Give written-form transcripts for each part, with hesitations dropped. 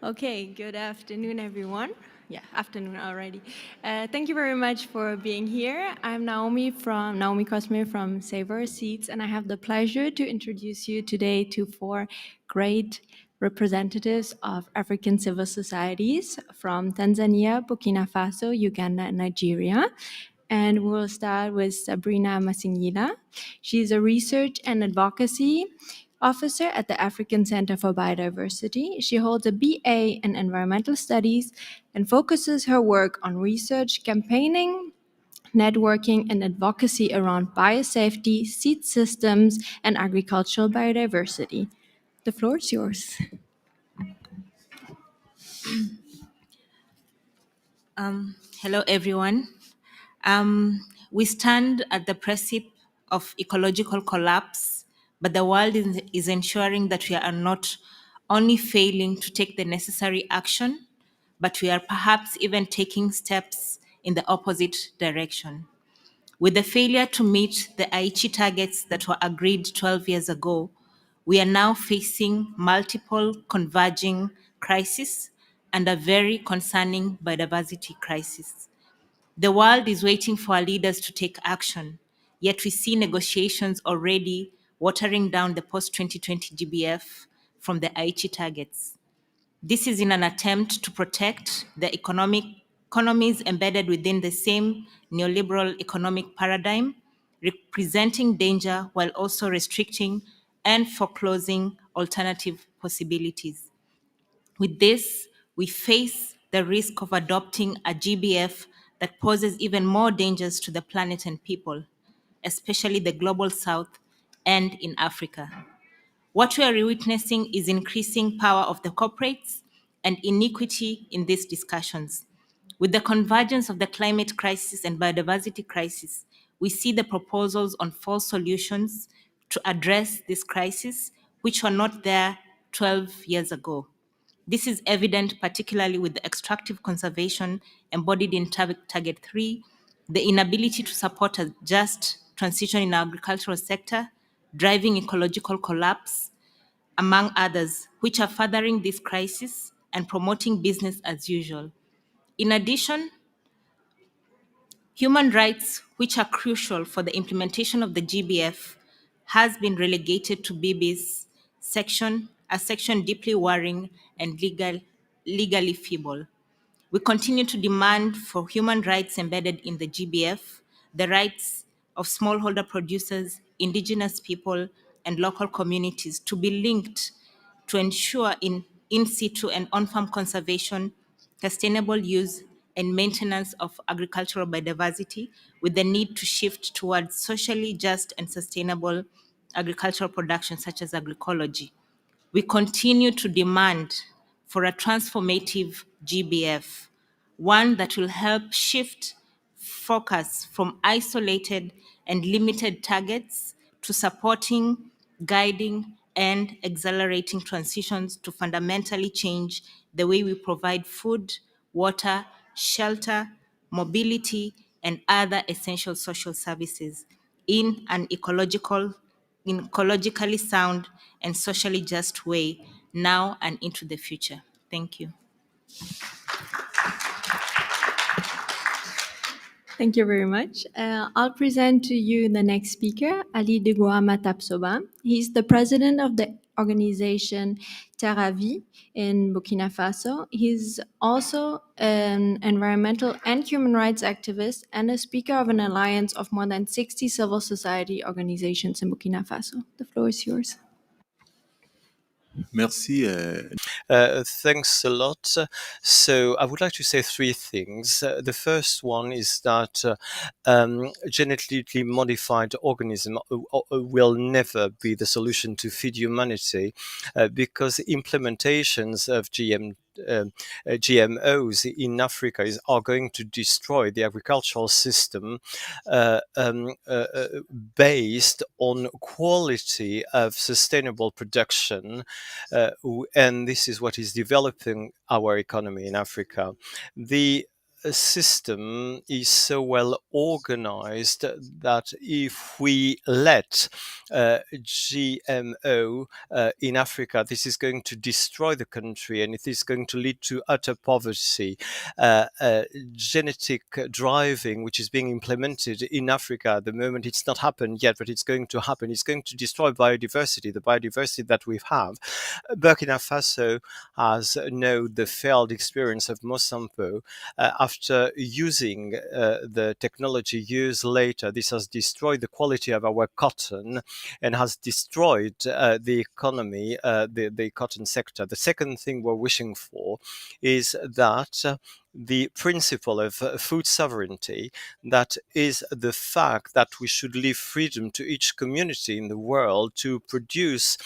Okay, good afternoon, everyone. Yeah, afternoon already. Thank you very much for being here. I'm Naomi Cosme from Savor Seeds, and I have the pleasure to introduce you today to four great representatives of African civil societies from Tanzania, Burkina Faso, Uganda, and Nigeria. And we'll start with Sabrina Masinjila. She's a research and advocacy officer at the African Center for Biodiversity. She holds a BA in environmental studies and focuses her work on research, campaigning, networking, and advocacy around biosafety, seed systems, and agricultural biodiversity. The floor is yours. Hello, everyone. We stand at the precipice of ecological collapse, but the world is ensuring that we are not only failing to take the necessary action, but we are perhaps even taking steps in the opposite direction. With the failure to meet the Aichi targets that were agreed 12 years ago, we are now facing multiple converging crises and a very concerning biodiversity crisis. The world is waiting for our leaders to take action, yet we see negotiations already watering down the post-2020 GBF from the Aichi targets. This is in an attempt to protect the economies embedded within the same neoliberal economic paradigm, representing danger while also restricting and foreclosing alternative possibilities. With this, we face the risk of adopting a GBF that poses even more dangers to the planet and people, especially the global south and in Africa. What we are witnessing is increasing power of the corporates and inequity in these discussions. With the convergence of the climate crisis and biodiversity crisis, we see the proposals on false solutions to address this crisis, which were not there 12 years ago. This is evident particularly with the extractive conservation embodied in Target 3, the inability to support a just transition in our agricultural sector, driving ecological collapse, among others, which are furthering this crisis and promoting business as usual. In addition, human rights, which are crucial for the implementation of the GBF, has been relegated to BB's section, a section deeply worrying and legally feeble. We continue to demand for human rights embedded in the GBF, the rights of smallholder producers, indigenous people, and local communities to be linked to ensure in situ and on-farm conservation, sustainable use, and maintenance of agricultural biodiversity, with the need to shift towards socially just and sustainable agricultural production such as agroecology. We continue to demand for a transformative GBF, one that will help shift focus from isolated and limited targets to supporting, guiding, and accelerating transitions to fundamentally change the way we provide food, water, shelter, mobility, and other essential social services in an ecologically sound and socially just way now and into the future. Thank you. Thank you very much. I'll present to you the next speaker, Ali Deguama Tapsoba. He's the president of the organization Terravi in Burkina Faso. He's also an environmental and human rights activist and a speaker of an alliance of more than 60 civil society organizations in Burkina Faso. The floor is yours. Merci. Thanks a lot. So I would like to say three things. The first one is that genetically modified organism will never be the solution to feed humanity because implementations of GMOs in Africa are going to destroy the agricultural system based on quality of sustainable production, and this is what is developing our economy in Africa. The system is so well organized that if we let GMO in Africa, this is going to destroy the country and it is going to lead to utter poverty. Genetic driving, which is being implemented in Africa at the moment, it's not happened yet, but it's going to happen. It's going to destroy biodiversity, the biodiversity that we have. Burkina Faso has known the failed experience of Monsanto. After using the technology years later, this has destroyed the quality of our cotton and has destroyed the economy, the cotton sector. The second thing we're wishing for is that the principle of food sovereignty, that is the fact that we should leave freedom to each community in the world to produce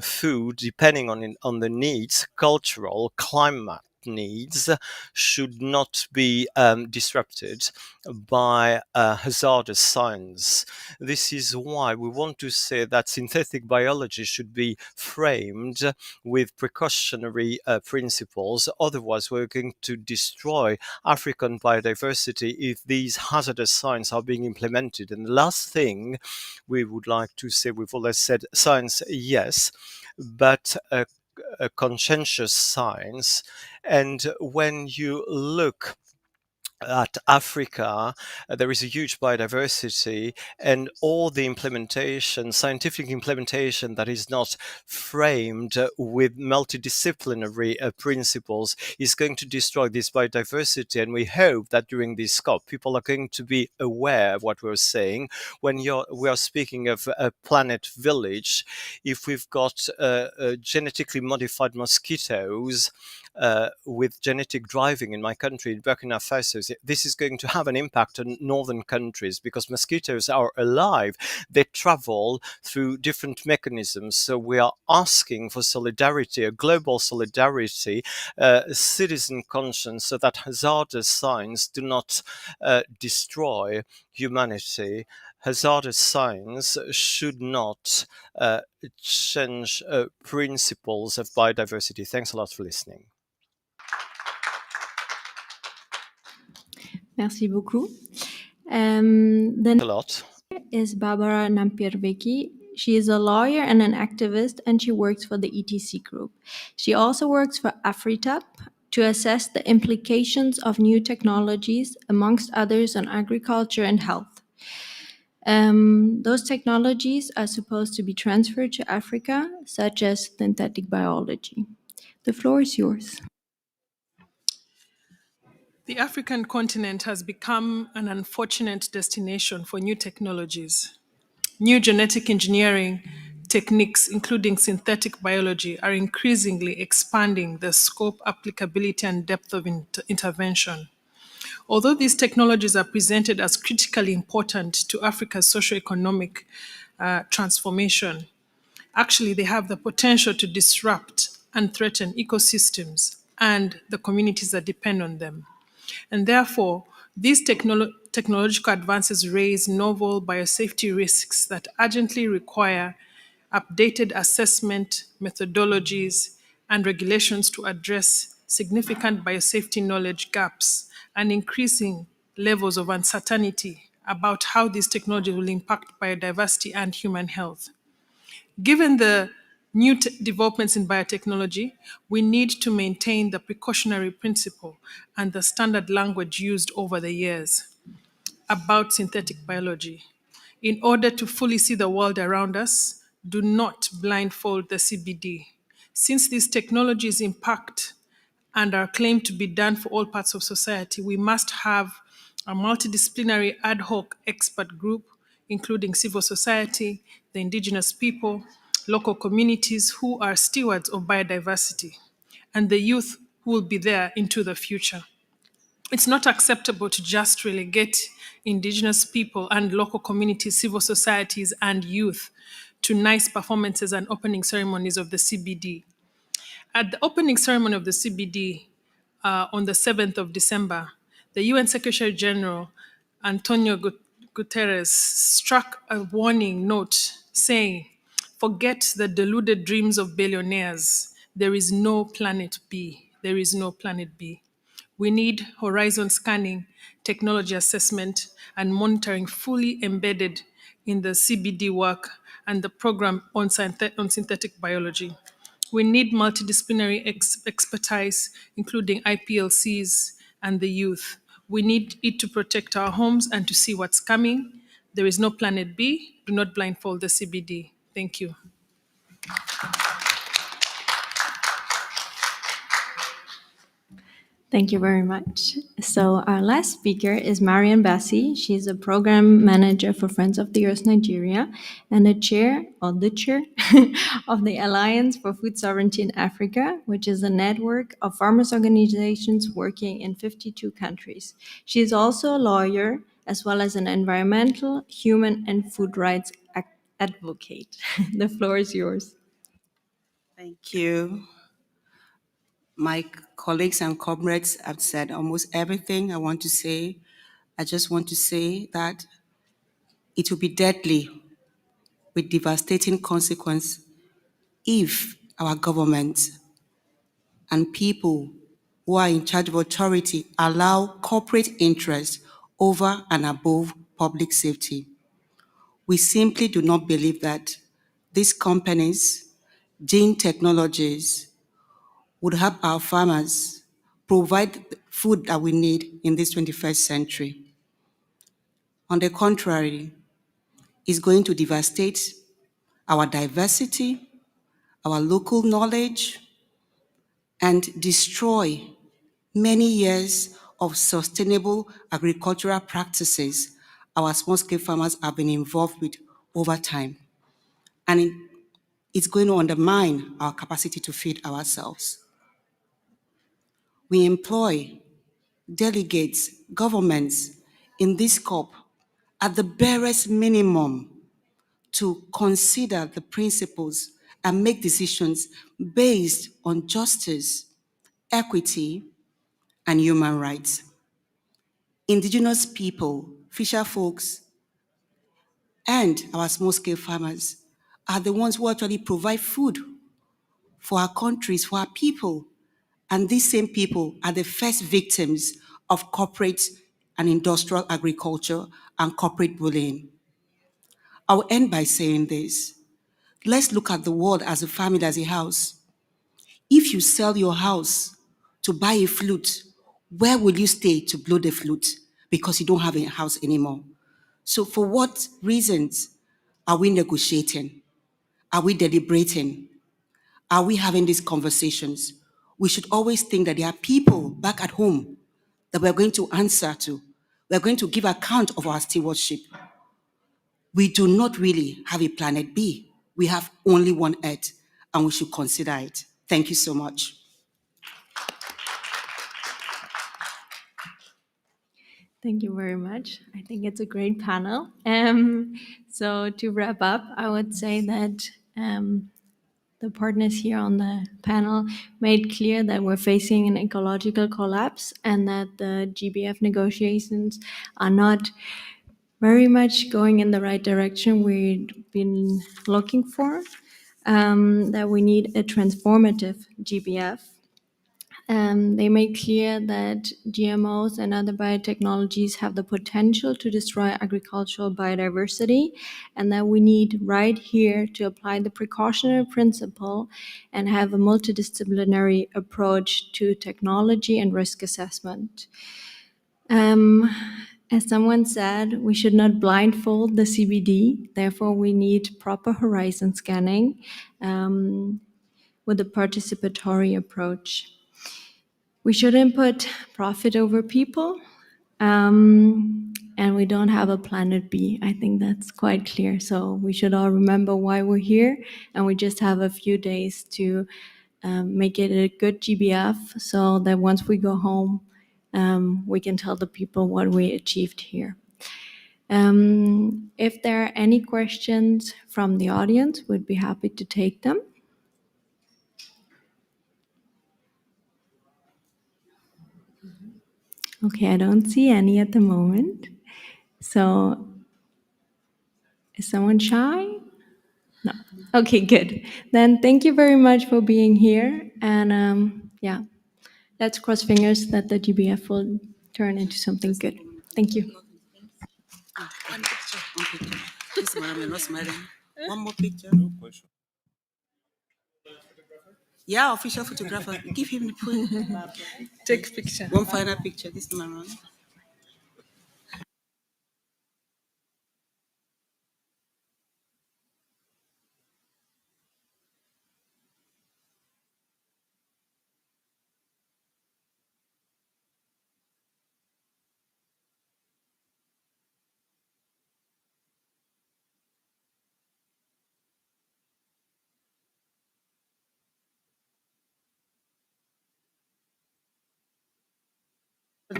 food depending on the needs, cultural, climate needs, should not be disrupted by hazardous science. This is why we want to say that synthetic biology should be framed with precautionary principles. Otherwise, we're going to destroy African biodiversity if these hazardous science are being implemented. And the last thing we would like to say, we've always said science, yes, but a conscientious science. And when you look at Africa, there is a huge biodiversity, and all the implementation, scientific implementation that is not framed with multidisciplinary principles is going to destroy this biodiversity. And we hope that during this COP, people are going to be aware of what we're saying. When we are speaking of a planet village, if we've got genetically modified mosquitoes, with genetic driving in my country, in Burkina Faso, this is going to have an impact on northern countries because mosquitoes are alive. They travel through different mechanisms. So we are asking for solidarity, a global solidarity, citizen conscience, so that hazardous science do not destroy humanity. Hazardous science should not change principles of biodiversity. Thanks a lot for listening. Merci beaucoup. A lot. Is Barbara Nampierveki. She is a lawyer and an activist, and she works for the ETC group. She also works for AfriTAP to assess the implications of new technologies, amongst others, on agriculture and health. Those technologies are supposed to be transferred to Africa, such as synthetic biology. The floor is yours. The African continent has become an unfortunate destination for new technologies. New genetic engineering techniques, including synthetic biology, are increasingly expanding the scope, applicability, and depth of intervention. Although these technologies are presented as critically important to Africa's socioeconomic transformation, actually they have the potential to disrupt and threaten ecosystems and the communities that depend on them. And therefore, these technological advances raise novel biosafety risks that urgently require updated assessment methodologies and regulations to address significant biosafety knowledge gaps and increasing levels of uncertainty about how these technologies will impact biodiversity and human health. Given the new developments in biotechnology, we need to maintain the precautionary principle and the standard language used over the years about synthetic biology. In order to fully see the world around us, do not blindfold the CBD. Since these technologies impact and are claimed to be done for all parts of society, we must have a multidisciplinary ad hoc expert group, including civil society, the indigenous people, local communities who are stewards of biodiversity, and the youth who will be there into the future. It's not acceptable to just relegate indigenous people and local communities, civil societies, and youth to nice performances and opening ceremonies of the CBD. At the opening ceremony of the CBD on the 7th of December, the UN Secretary General Antonio Guterres struck a warning note saying, "Forget the deluded dreams of billionaires. There is no planet B. There is no planet B." We need horizon scanning, technology assessment, and monitoring fully embedded in the CBD work and the program on synthetic biology. We need multidisciplinary expertise, including IPLCs and the youth. We need it to protect our homes and to see what's coming. There is no planet B. Do not blindfold the CBD. Thank you. Thank you very much. So our last speaker is Mariam Bassi. She's a program manager for Friends of the Earth Nigeria and the chair of the Alliance for Food Sovereignty in Africa, which is a network of farmers organizations working in 52 countries. She is also a lawyer as well as an environmental, human, and food rights advocate. The floor is yours. Thank you. My colleagues and comrades have said almost everything I want to say. I just want to say that it will be deadly with devastating consequence if our government and people who are in charge of authority allow corporate interest over and above public safety. We simply do not believe that these companies, gene technologies, would help our farmers provide the food that we need in this 21st century. On the contrary, it's going to devastate our diversity, our local knowledge, and destroy many years of sustainable agricultural practices our small-scale farmers have been involved with over time. And it's going to undermine our capacity to feed ourselves. We employ delegates, governments in this COP at the barest minimum to consider the principles and make decisions based on justice, equity, and human rights. Indigenous people, fisher folks, and our small-scale farmers are the ones who actually provide food for our countries, for our people. And these same people are the first victims of corporate and industrial agriculture and corporate bullying. I'll end by saying this. Let's look at the world as a family, as a house. If you sell your house to buy a flute, where will you stay to blow the flute? Because you don't have a house anymore. So for what reasons are we negotiating? Are we deliberating? Are we having these conversations? We should always think that there are people back at home that we're going to answer to. We're going to give account of our stewardship. We do not really have a planet B. We have only one Earth, and we should consider it. Thank you so much. Thank you very much. I think it's a great panel. So to wrap up, I would say that the partners here on the panel made clear that we're facing an ecological collapse and that the GBF negotiations are not very much going in the right direction we've been looking for, that we need a transformative GBF. They made clear that GMOs and other biotechnologies have the potential to destroy agricultural biodiversity, and that we need right here to apply the precautionary principle and have a multidisciplinary approach to technology and risk assessment. As someone said, we should not blindfold the CBD, therefore we need proper horizon scanning with a participatory approach. We shouldn't put profit over people, and we don't have a planet B. I think that's quite clear. So we should all remember why we're here, and we just have a few days to make it a good GBF so that once we go home, we can tell the people what we achieved here. If there are any questions from the audience, we'd be happy to take them. Okay, I don't see any at the moment. So, is someone shy? No. Okay, good. Then thank you very much for being here. And yeah, let's cross fingers that the GBF will turn into something good. Thank you. One picture. This Mariam, not Mariam. One more picture. Yeah, official photographer. Give him the point. Take picture. One final picture. This Mariam.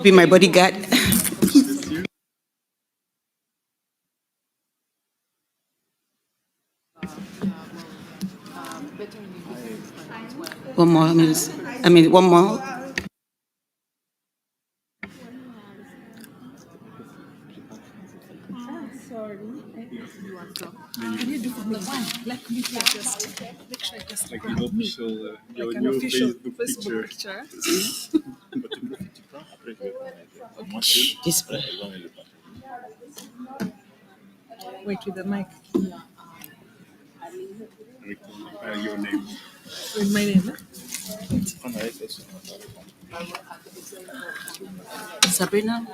Be my bodyguard. One more. One more. Like an official Facebook picture. This. Wait with the mic. Your name. With my name. Sabrina.